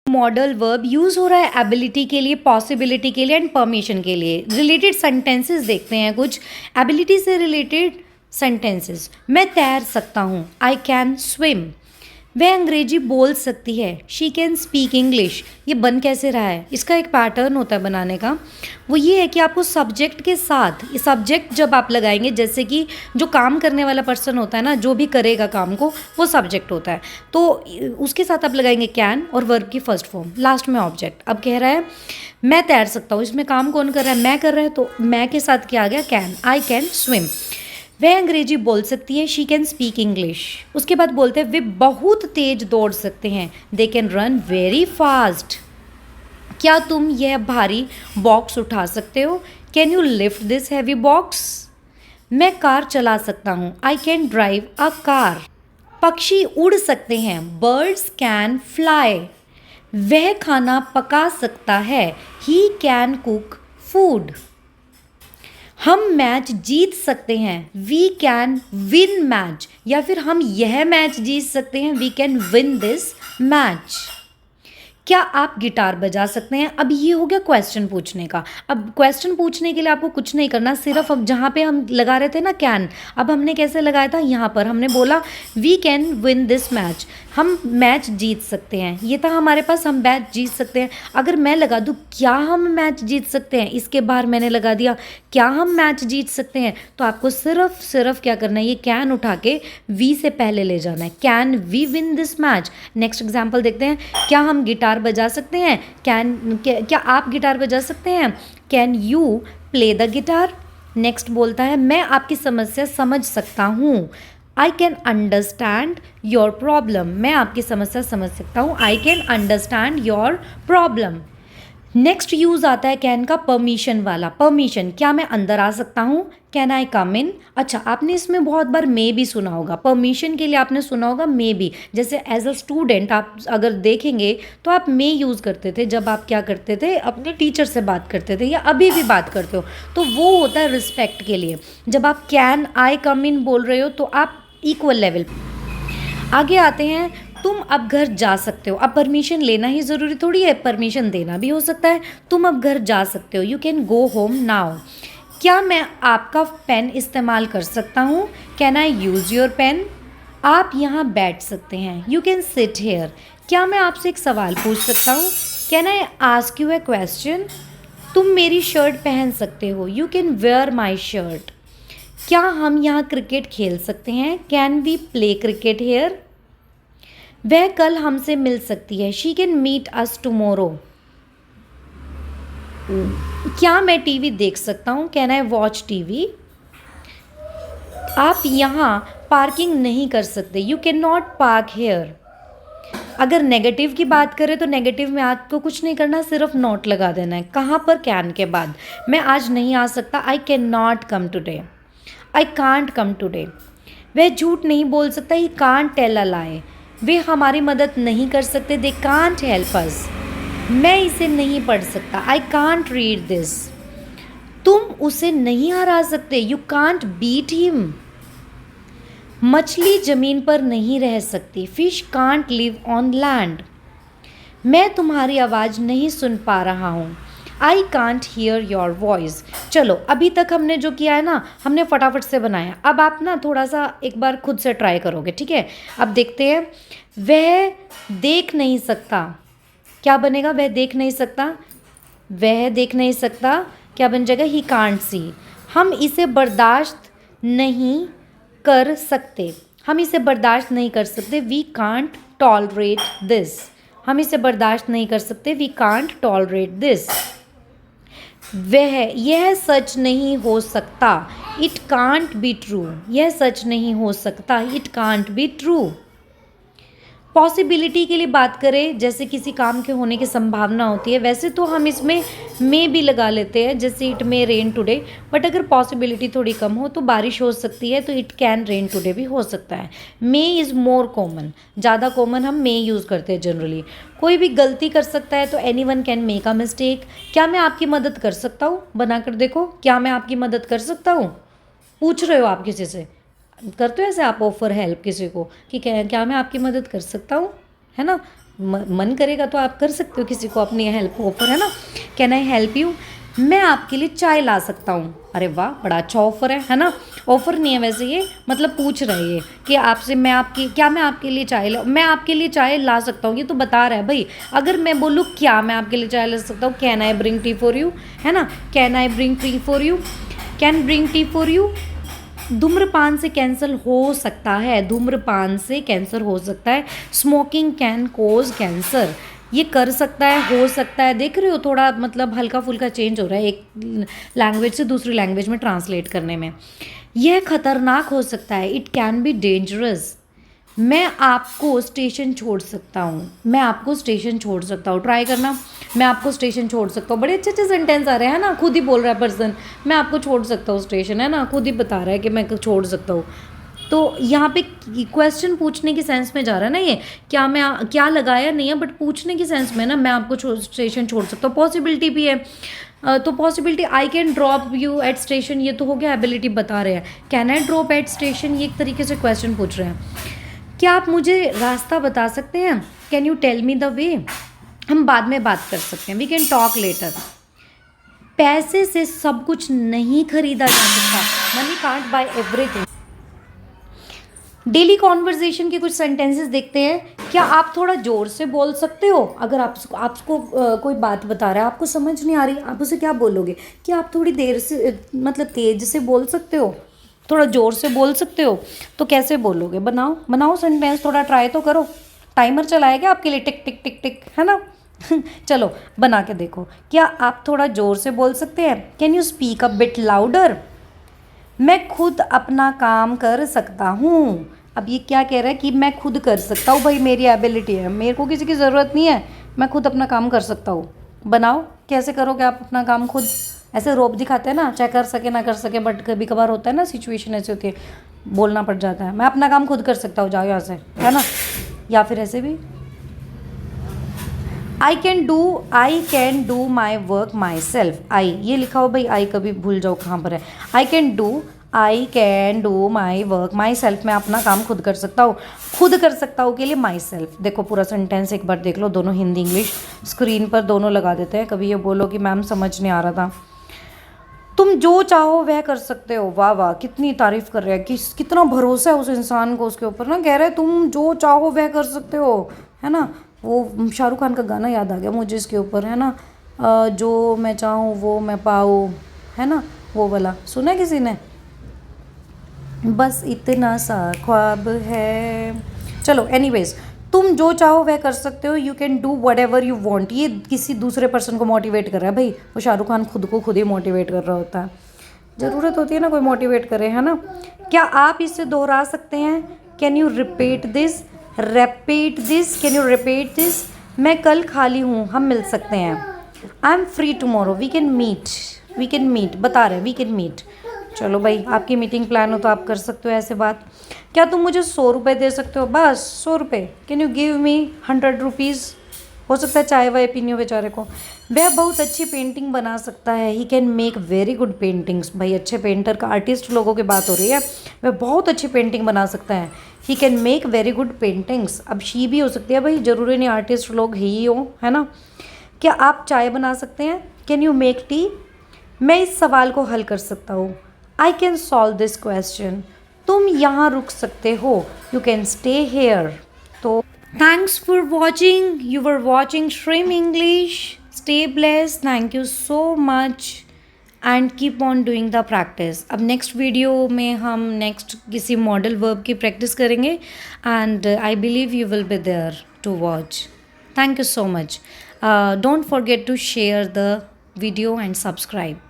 Modal verb use हो रहा है एबिलिटी के लिए, पॉसिबिलिटी के लिए एंड परमिशन के लिए। रिलेटेड सेंटेंसेस देखते हैं कुछ एबिलिटी से रिलेटेड सेंटेंसेस। मैं तैर सकता हूँ, आई कैन स्विम। वह अंग्रेजी बोल सकती है, शी कैन स्पीक इंग्लिश। ये बन कैसे रहा है, इसका एक पैटर्न होता है बनाने का। वो ये है कि आपको सब्जेक्ट के साथ, ये सब्जेक्ट जब आप लगाएंगे, जैसे कि जो काम करने वाला पर्सन होता है ना, जो भी करेगा काम को, वो सब्जेक्ट होता है, तो उसके साथ आप लगाएंगे कैन और वर्ब की फर्स्ट फॉर्म, लास्ट में ऑब्जेक्ट। अब कह रहा है मैं तैर सकता हूँ, इसमें काम कौन कर रहा है, मैं कर रहा है, तो मैं के साथ क्या आ गया, कैन, आई कैन स्विम। वह अंग्रेजी बोल सकती है, शी कैन स्पीक इंग्लिश। उसके बाद बोलते हैं वे बहुत तेज दौड़ सकते हैं, they can run very fast. क्या तुम यह भारी बॉक्स उठा सकते हो, can you lift this heavy box. मैं कार चला सकता हूँ, I can drive a car. पक्षी उड़ सकते हैं, बर्ड्स कैन फ्लाई। वह खाना पका सकता है, ही कैन कुक फूड। हम मैच जीत सकते हैं, वी कैन विन मैच, या फिर हम यह मैच जीत सकते हैं, we can win this match. क्या आप गिटार बजा सकते हैं। अब ये हो गया क्वेश्चन पूछने का। अब क्वेश्चन पूछने के लिए आपको कुछ नहीं करना, सिर्फ अब जहाँ पे हम लगा रहे थे ना कैन, अब हमने कैसे लगाया था, यहाँ पर हमने बोला we can win this match, हम मैच जीत सकते हैं। ये था हमारे पास, हम मैच जीत सकते हैं। अगर मैं लगा दूँ क्या हम मैच जीत सकते हैं, इसके बाहर मैंने लगा दिया क्या हम मैच जीत सकते हैं, तो आपको सिर्फ क्या करना है, ये कैन उठा के वी से पहले ले जाना है, can we win this match. Next example देखते हैं, क्या हम गिटार बजा सकते हैं, क्या आप गिटार बजा सकते हैं, can you play the guitar. Next बोलता है मैं आपकी समस्या समझ सकता हूँ, I can understand your problem. मैं आपकी समस्या समझ सकता हूँ, I can understand your problem. Next use आता है कैन का परमिशन वाला। परमिशन, क्या मैं अंदर आ सकता हूँ, कैन आई कम इन। अच्छा, आपने इसमें बहुत बार मे भी सुना होगा, परमिशन के लिए आपने सुना होगा मे भी। जैसे एज अ स्टूडेंट आप अगर देखेंगे तो आप मे यूज़ करते थे जब आप क्या करते थे, अपने टीचर से बात करते थे या अभी भी बात करते हो, तो वो होता है रिस्पेक्ट के लिए। जब आप कैन आई कम इन बोल रहे हो तो आप इक्वल लेवल। आगे आते हैं, तुम अब घर जा सकते हो। अब परमिशन लेना ही ज़रूरी थोड़ी है, परमिशन देना भी हो सकता है। तुम अब घर जा सकते हो, you can go home now. क्या मैं आपका पेन इस्तेमाल कर सकता हूँ, can I use your pen. आप यहाँ बैठ सकते हैं, यू कैन सिट हेयर। क्या मैं आपसे एक सवाल पूछ सकता हूँ, can I ask you a question. तुम मेरी शर्ट पहन सकते हो, you can wear my shirt. क्या हम यहाँ क्रिकेट खेल सकते हैं, can we play cricket here. वह कल हमसे मिल सकती है, she can meet us tomorrow. क्या मैं टीवी देख सकता हूँ, कैन आई वॉच टीवी। आप यहाँ पार्किंग नहीं कर सकते, you can not park here. अगर नेगेटिव की बात करें तो नेगेटिव में आपको कुछ नहीं करना, सिर्फ नॉट लगा देना है। कहाँ पर, कैन के बाद। मैं आज नहीं आ सकता, I can not come today, I can't come today. वह झूठ नहीं बोल सकता, ही कांट टेल अ लाई। वे हमारी मदद नहीं कर सकते, दे कांट हेल्प अस। मैं इसे नहीं पढ़ सकता, आई कांट रीड दिस। तुम उसे नहीं हरा सकते, यू कांट बीट हिम। मछली जमीन पर नहीं रह सकती, fish can't live on land. मैं तुम्हारी आवाज़ नहीं सुन पा रहा हूँ, I can't hear your voice. चलो, अभी तक हमने जो किया है ना, हमने फटाफट से बनाया। अब आप ना थोड़ा सा एक बार खुद से ट्राई करोगे, ठीक है। अब देखते हैं, वह देख नहीं सकता, क्या बनेगा, वह देख नहीं सकता। वह देख नहीं सकता क्या बन जाएगा, ही कांट सी। हम इसे बर्दाश्त नहीं कर सकते, हम इसे बर्दाश्त नहीं कर सकते, वी कांट टॉलरेट दिस। हम इसे बर्दाश्त नहीं कर सकते, वी कांट टॉलरेट दिस। यह सच नहीं हो सकता, इट कांट बी ट्रू। यह सच नहीं हो सकता, it can't be true. Possibility के लिए बात करें, जैसे किसी काम के होने की संभावना होती है, वैसे तो हम इसमें मे भी लगा लेते हैं, जैसे it may rain today. But अगर पॉसिबिलिटी थोड़ी कम हो तो बारिश हो सकती है, तो इट कैन रेन टुडे भी हो सकता है। मे इज़ मोर कॉमन, ज़्यादा कॉमन हम मे यूज़ करते हैं जनरली। कोई भी गलती कर सकता है, तो any one can make a mistake. क्या मैं आपकी मदद कर सकता हूँ, बनाकर देखो, क्या मैं आपकी मदद कर सकता हूँ। पूछ रहे हो आप किसी से, करते हो ऐसे आप ऑफर हेल्प किसी को कि क्या मैं आपकी मदद कर सकता हूँ, है ना। मन करेगा तो आप कर सकते हो किसी को अपनी हेल्प ऑफर, है ना। कैन आई हेल्प यू, मैं आपके लिए चाय ला सकता हूँ। अरे वाह, बड़ा अच्छा ऑफर है ना। ऑफर नहीं है वैसे ये, मतलब पूछ रहे हैं कि आपसे मैं आपके लिए चाय मैं आपके लिए चाय ला सकता हूँ, ये तो बता रहा है भाई। अगर मैं बोलूँ क्या मैं आपके लिए चाय ला सकता हूँ, can I bring T for you, है ना। Can I bring T for you, can bring T for you. धूम्रपान से कैंसर हो सकता है, धूम्रपान से कैंसर हो सकता है। स्मोकिंग कैन कोज कैंसर, ये कर सकता है, हो सकता है। देख रहे हो थोड़ा मतलब हल्का फुल्का चेंज हो रहा है एक लैंग्वेज से दूसरी लैंग्वेज में ट्रांसलेट करने में। यह खतरनाक हो सकता है, इट कैन बी डेंजरस। मैं आपको स्टेशन छोड़ सकता हूँ, मैं आपको स्टेशन छोड़ सकता हूँ। ट्राई करना, मैं आपको स्टेशन छोड़ सकता हूँ। बड़े अच्छे अच्छे सेंटेंस आ रहे हैं ना, खुद ही बोल रहा है पर्सन, मैं आपको छोड़ सकता हूँ स्टेशन, है ना, खुद ही बता रहा है कि मैं छोड़ सकता हूँ। तो यहाँ पे क्वेश्चन पूछने की सेंस में जा रहा है ना ये, क्या लगाया नहीं है बट पूछने की सेंस में ना, मैं आपको स्टेशन छोड़ सकता हूँ। पॉसिबिलिटी भी है, तो possibility I can drop you at station, ये तो हो गया एबिलिटी बता रहे हैं। Can I drop at station, ये एक तरीके से क्वेश्चन पूछ रहे हैं। क्या आप मुझे रास्ता बता सकते हैं, can you tell me the way. हम बाद में बात कर सकते हैं, वी कैन टॉक लेटर। पैसे से सब कुछ नहीं खरीदा जा सकता, money can't buy everything. Daily conversation के कुछ सेंटेंसेस देखते हैं। क्या आप थोड़ा ज़ोर से बोल सकते हो, अगर आपको कोई बात बता रहा है, आपको समझ नहीं आ रही, आप उसे क्या बोलोगे। कि आप थोड़ी देर से मतलब तेज से बोल सकते हो, थोड़ा ज़ोर से बोल सकते हो, तो कैसे बोलोगे। बनाओ सेंटेंस, थोड़ा ट्राई तो करो। टाइमर चलाया क्या आपके लिए, टिक टिक टिक टिक, है ना। चलो बना के देखो। क्या आप थोड़ा ज़ोर से बोल सकते हैं, can you speak a bit louder. मैं खुद अपना काम कर सकता हूँ। अब ये क्या कह रहा है कि मैं खुद कर सकता हूँ, भाई मेरी एबिलिटी है, मेरे को किसी की ज़रूरत नहीं है, मैं खुद अपना काम कर सकता हूँ। बनाओ, कैसे करोगे आप अपना काम खुद। ऐसे रोब दिखाते हैं ना, चाहे कर सके ना कर सके, बट कभी कभार होता है ना, सिचुएशन ऐसी होती है, बोलना पड़ जाता है, मैं अपना काम खुद कर सकता हूँ, जाओ यहाँ से, है ना। या फिर ऐसे भी, I can do my work myself. I, ये लिखा हो भाई, आई कभी भूल जाओ कहाँ पर है। आई can do my work my self, मैं अपना काम खुद कर सकता हूँ। खुद कर सकता हूँ के लिए माई सेल्फ। देखो पूरा सेंटेंस एक बार देख लो, दोनों हिंदी इंग्लिश स्क्रीन पर दोनों लगा देते हैं। कभी ये बोलो कि मैम समझ नहीं आ रहा था। तुम जो चाहो वह कर सकते हो। वाह वाह, कितनी तारीफ कर रहे हैं, कि कितना भरोसा है उस इंसान को उसके ऊपर ना। कह रहे हैं तुम जो चाहो वह कर सकते हो, है ना। वो शाहरुख खान का गाना याद आ गया मुझे इसके ऊपर, है ना। जो मैं चाहूँ वो मैं पाऊँ, है ना, वो वाला सुना है किसी ने। बस इतना सा ख्वाब है। चलो एनीवेज, तुम जो चाहो वह कर सकते हो। You can do what ever you want. ये किसी दूसरे पर्सन को मोटिवेट कर रहा है भाई। वो शाहरुख खान खुद को खुद ही मोटिवेट कर रहा होता है। ज़रूरत होती है ना कोई मोटिवेट करे, है ना। क्या आप इसे दोहरा सकते हैं, can you repeat this. Can you repeat this. मैं कल खाली हूँ, हम मिल सकते हैं। I am free tomorrow, we can meet, बता रहे हैं वी कैन मीट। चलो भाई, आपकी मीटिंग प्लान हो तो आप कर सकते हो ऐसे बात। क्या तुम मुझे 100 रुपये दे सकते हो, बस 100 रुपये। Can you give me 100 rupees. हो सकता है चाय वाय पीनी हो बेचारे को। वह बहुत अच्छी पेंटिंग बना सकता है, he can make very good paintings. भाई अच्छे पेंटर का, आर्टिस्ट लोगों की बात हो रही है। वह बहुत अच्छी पेंटिंग बना सकता है, he can make very good paintings. अब शी भी हो सकती है भाई, ज़रूरी नहीं आर्टिस्ट लोग ही हो, है ना। क्या आप चाय बना सकते हैं, कैन यू मेक टी। मैं इस सवाल को हल कर सकता हूँ, I can solve this question. तुम यहाँ रुक सकते हो, यू कैन स्टे हेयर। तो thanks for watching, you were watching Shreem English. Stay blessed, thank you so much and keep on doing the practice. अब नेक्स्ट वीडियो में हम नेक्स्ट किसी मॉडल वर्ब की प्रैक्टिस करेंगे and I believe you will be there to watch. Thank you so much. Don't forget to share the video and subscribe.